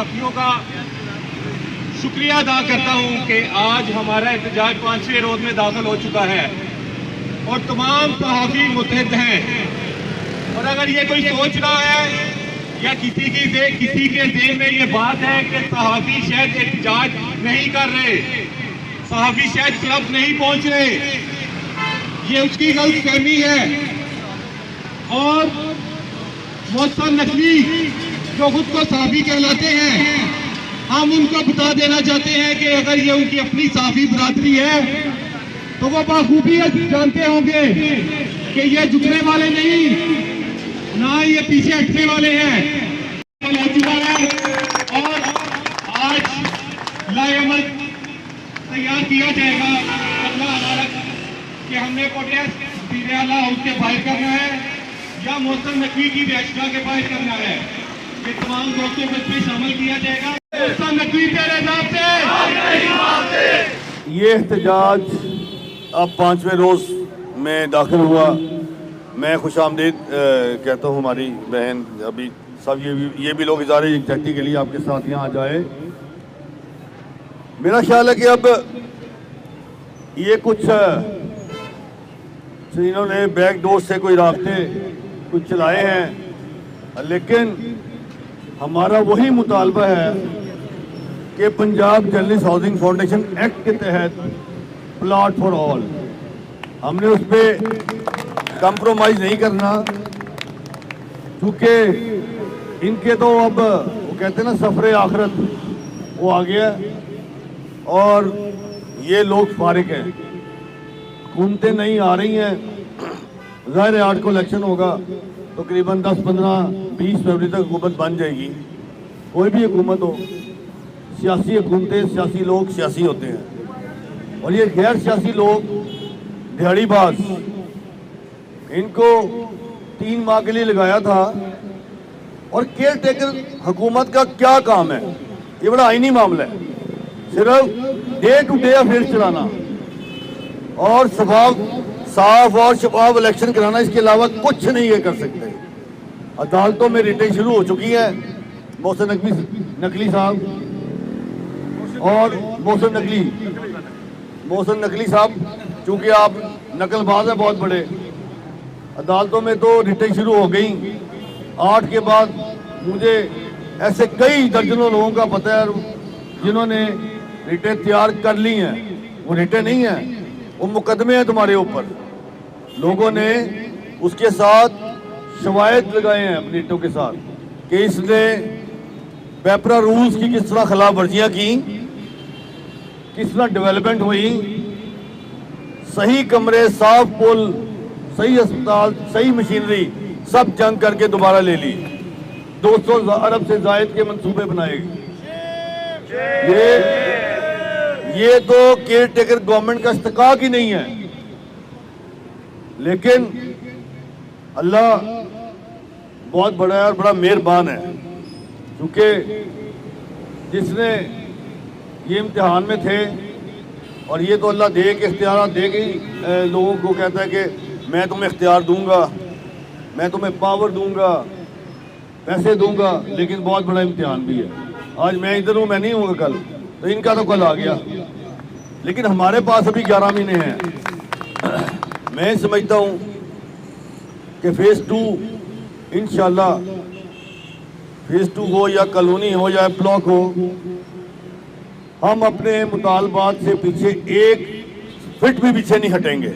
صحافیوں کا شکریہ ادا کرتا ہوں کہ آج ہمارا احتجاج 5ویں روز میں داخل ہو چکا ہے اور تمام صحافی متحد ہیں. اور اگر یہ کوئی سوچ رہا ہے یا کسی کے ذہن میں یہ بات ہے کہ صحافی شاید احتجاج نہیں کر رہے, صحافی شاید کلب نہیں پہنچ رہے, یہ اس کی غلط فہمی ہے. اور محسن نقوی جو خود کو صحافی کہلاتے ہیں, ہم ان کو بتا دینا چاہتے ہیں کہ اگر یہ ان کی اپنی صحافی برادری ہے تو وہ بخوبی جانتے ہوں گے کہ یہ جھکنے والے نہیں, نہ یہ پیچھے ہٹنے والے ہیں. ہو چکا ہے اور آج لائے عمل تیار کیا جائے گا. اللہ ہمارا کہ ہم نے پروٹیسٹ وزیر اعلیٰ ہاؤس کے باہر کرنا ہے یا محسن نقوی کی رہائشگاہ کے باہر کرنا ہے, یہ تمام دوستوں کو اس میں شامل کیا جائے گا. محسن نقوی تیرے نام سے یہ احتجاج اب 5ویں روز میں داخل ہوا. میں خوش آمدید کہتا ہوں ہماری بہن ابھی سب یہ بھی لوگ اظہار یکجہتی کے لیے آپ کے ساتھ یہاں جائے. میرا خیال ہے کہ اب یہ کچھ انہوں نے بیک ڈور سے کوئی رابطے کچھ چلائے ہیں, لیکن ہمارا وہی مطالبہ ہے کہ Punjab journalist housing foundation act کے تحت پلاٹ فار آل, ہم نے اس پہ کمپرومائز نہیں کرنا, کیونکہ ان کے تو اب وہ کہتے ہیں نا سفر آخرت وہ آ گیا اور یہ لوگ فارغ ہیں, حکومتیں نہیں آ رہی ہیں. ظاہر ہے 8 کو الیکشن ہوگا, تقریباً 10, 15, 20 فروری تک حکومت بن جائے گی. کوئی بھی حکومت ہو, سیاسی حکومتیں, سیاسی لوگ سیاسی ہوتے ہیں, اور یہ غیر سیاسی لوگ دہاڑی باز, ان کو 3 ماہ کے لیے لگایا تھا. اور کیئر ٹیکر حکومت کا کیا کام ہے؟ یہ بڑا آئینی معاملہ ہے, صرف ڈے ٹو ڈے افیئرس چلانا اور صاف اور شفاف الیکشن کرانا, اس کے علاوہ کچھ نہیں یہ کر سکتے. عدالتوں میں ریٹیں شروع ہو چکی ہیں. محسن نقوی صاحب اور محسن نقوی صاحب چونکہ آپ نقل باز ہیں بہت بڑے, عدالتوں میں تو ریٹیں شروع ہو گئیں. 8 کے بعد مجھے ایسے کئی درجنوں لوگوں کا پتہ ہے جنہوں نے ریٹیں تیار کر لی ہیں. وہ ریٹیں نہیں ہیں, وہ مقدمے ہیں تمہارے اوپر. لوگوں نے اس کے ساتھ شواہد لگائے ہیں اپنی ریٹوں کے ساتھ کہ اس نے پیپرا رولز کی کس طرح خلاف ورزیاں کی, کس طرح ڈیولپمنٹ ہوئی, صحیح کمرے, صاف پل, صحیح اسپتال, صحیح مشینری سب جنگ کر کے دوبارہ لے لی. 200 ارب سے زائد کے منصوبے بنائے گئے. یہ تو کیئر ٹیکر گورنمنٹ کا استحقاق ہی نہیں ہے. لیکن اللہ بہت بڑا ہے اور بڑا مہربان ہے, کیونکہ جس نے یہ امتحان میں تھے, اور یہ تو اللہ دے کے اختیارات دے کے لوگوں کو کہتا ہے کہ میں تمہیں اختیار دوں گا, میں تمہیں پاور دوں گا, پیسے دوں گا, لیکن بہت بڑا امتحان بھی ہے. آج میں ادھر ہوں, میں نہیں ہوں گا کل, تو ان کا تو کل آ گیا. لیکن ہمارے پاس ابھی 11 مہینے ہیں. میں سمجھتا ہوں کہ فیز 2 انشاءاللہ, فیز 2 ہو یا کالونی ہو یا بلاک ہو, ہم اپنے مطالبات سے پیچھے 1 فٹ بھی پیچھے نہیں ہٹیں گے.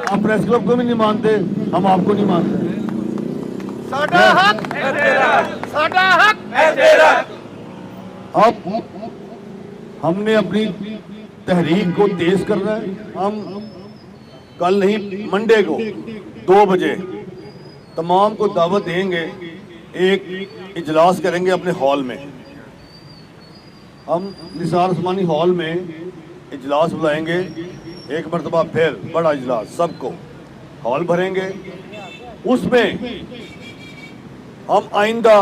آپ پریس کلب کو بھی نہیں مانتے, ہم آپ کو نہیں مانتے. اب ہم نے اپنی تحریک کو تیز کرنا ہے. ہم کل نہیں, منڈے کو 2 بجے تمام کو دعوت دیں گے, ایک اجلاس کریں گے اپنے ہال میں. ہم نثار عثمانی ہال میں اجلاس بلائیں گے, ایک مرتبہ پھر بڑا اجلاس, سب کو ہال بھریں گے. اس میں ہم آئندہ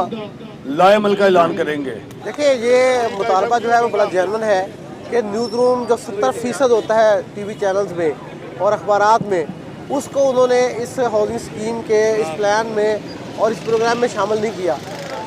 لائے عمل کا اعلان کریں گے. دیکھیں یہ مطالبہ جو ہے وہ بڑا جینون ہے کہ نیوز روم جو 70% ہوتا ہے ٹی وی چینلز میں اور اخبارات میں, اس کو انہوں نے اس ہاؤسنگ اسکیم کے اس پلان میں اور اس پروگرام میں شامل نہیں کیا.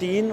3